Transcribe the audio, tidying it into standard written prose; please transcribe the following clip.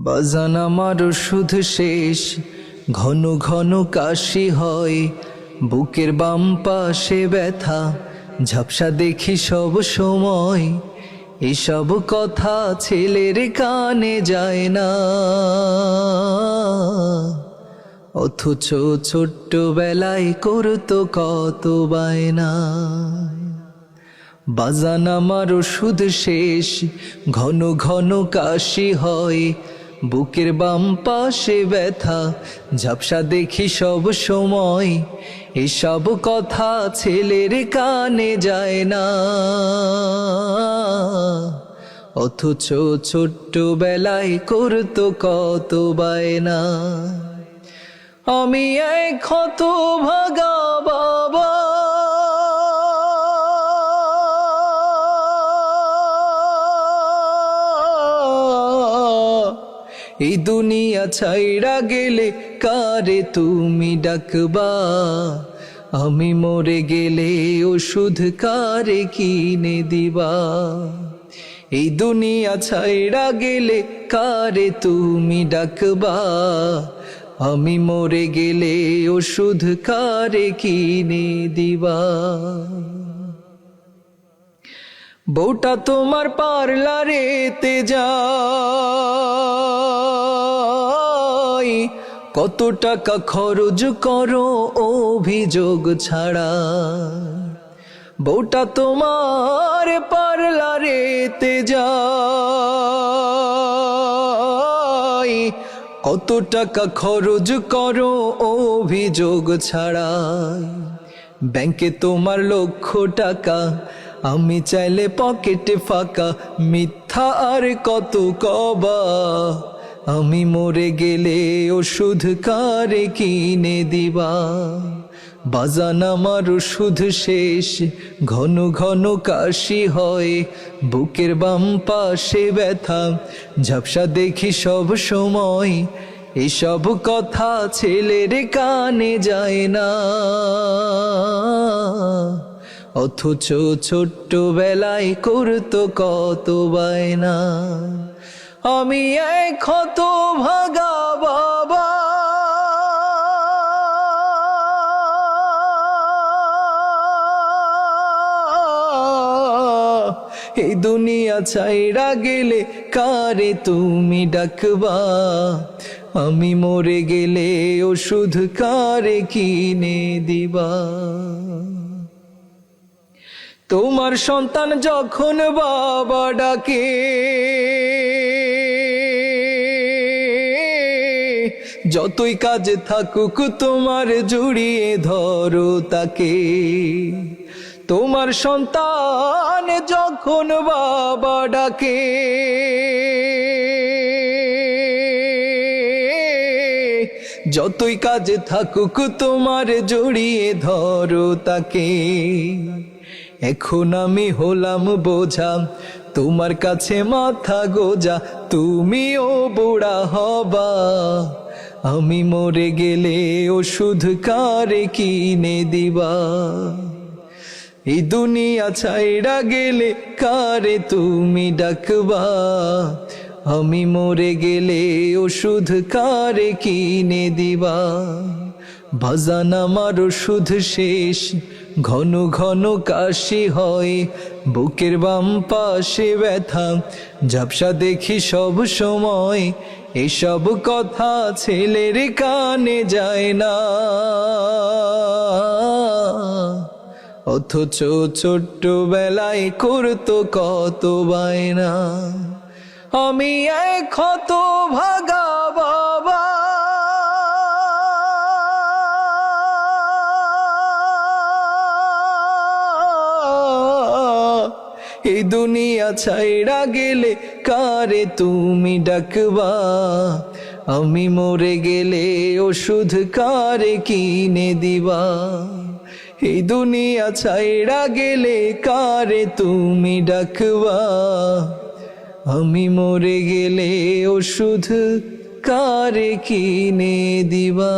বাজান আমার ওষুধ শেষ, ঘন ঘন কাশি হয়, বুকের বাম পাশে ব্যথা, ঝাপসা দেখি সব সময়। এসব কথা ছেলের কানে যায় না, অথচ ছোট্টবেলায় করতো কত বায়না। বাজান আমার ওষুধ শেষ, ঘন ঘন কাশি হয়, বুকের বাম পাশে ব্যথা, ঝাপসা দেখি সব সময়। এসব কথা ছেলের কানে যায় না, অথচ ছোট্টবেলায় করতো কত বায়না। আমি এক হতভাগা বাবা, এই দুনিয়া ছাইড়া গেলে কারে তুমি ডাকবা? আমি মরে গেলে ওষুধ কারে কিনে দিবা? এই দুনিয়া ছাইড়া গেলে কারে তুমি ডাকবা? আমি মরে গেলে ওষুধ কারে কিনে দিবা? বউটা তোমার পার্লারেতে যায়, কত টাকা খরচ করো অভিযোগ ছাড়া। বউটা তোমার পার্লারেতে যায়, কত টাকা খরচ করো অভিযোগ ছাড়া। ব্যাংকে তোমার লক্ষ টাকা, আমি চাইলে পকেটে ফাঁকা, মিথ্যা আর কত কবা? আমি মরে গেলে ওষুধ কারে কিনে দিবা? বাজান আমার ওষুধ শেষ, ঘন ঘন কাশি হয়, বুকের বাম পাশে ব্যথা, ঝাপসা দেখি সব সময়। এসব কথা ছেলের কানে যায় না, অথচ ছোট্টবেলায় করতো কত বায়না। আমি এক হতভাগা বাবা, এই দুনিয়া ছাইড়া গেলে কারে তুমি ডাকবা? আমি মরে গেলে ওষুধ কারে কিনে দিবা? তোমার সন্তান যখন বাবা ডাকে, যতই কাজে থাকুক তোমার জড়িয়ে ধরো তাকে। তোমার সন্তান যখন বাবা ডাকে, যতই কাজে থাকুক তোমার জড়িয়ে ধরো তাকে। এখন আমি হলাম বোঝা, তোমার কাছে মাথা গোজা, তুমিও বুড়া হবা। আমি মরে গেলে ওষুধ কারে কিনে দিবা? এই দুনিয়া ছাইড়া গেলে কারে তুমি ডাকবা? আমি মরে গেলে ওষুধ কারে কিনে দিবা? বাজান আমার ওষুধ শেষ, ঘন ঘন কাশি হয়, বুকের বাম পাশে ব্যথা, ঝাপসা দেখি সব সময়। এসব কথা ছেলের কানে যায় না, অথচ ছোট্টবেলায় করতো কত বায়না। আমি এক হতভাগা বাবা, এই দুনিয়া ছাইড়া গেলে কারে তুমি ডাকবা? আমি মরে গেলে ওষুধ কারে কিনে দিবা? এই দুনিয়া ছাইড়া গেলে কারে তুমি ডাকবা? আমি মরে গেলে ওষুধ কারে কিনে দিবা?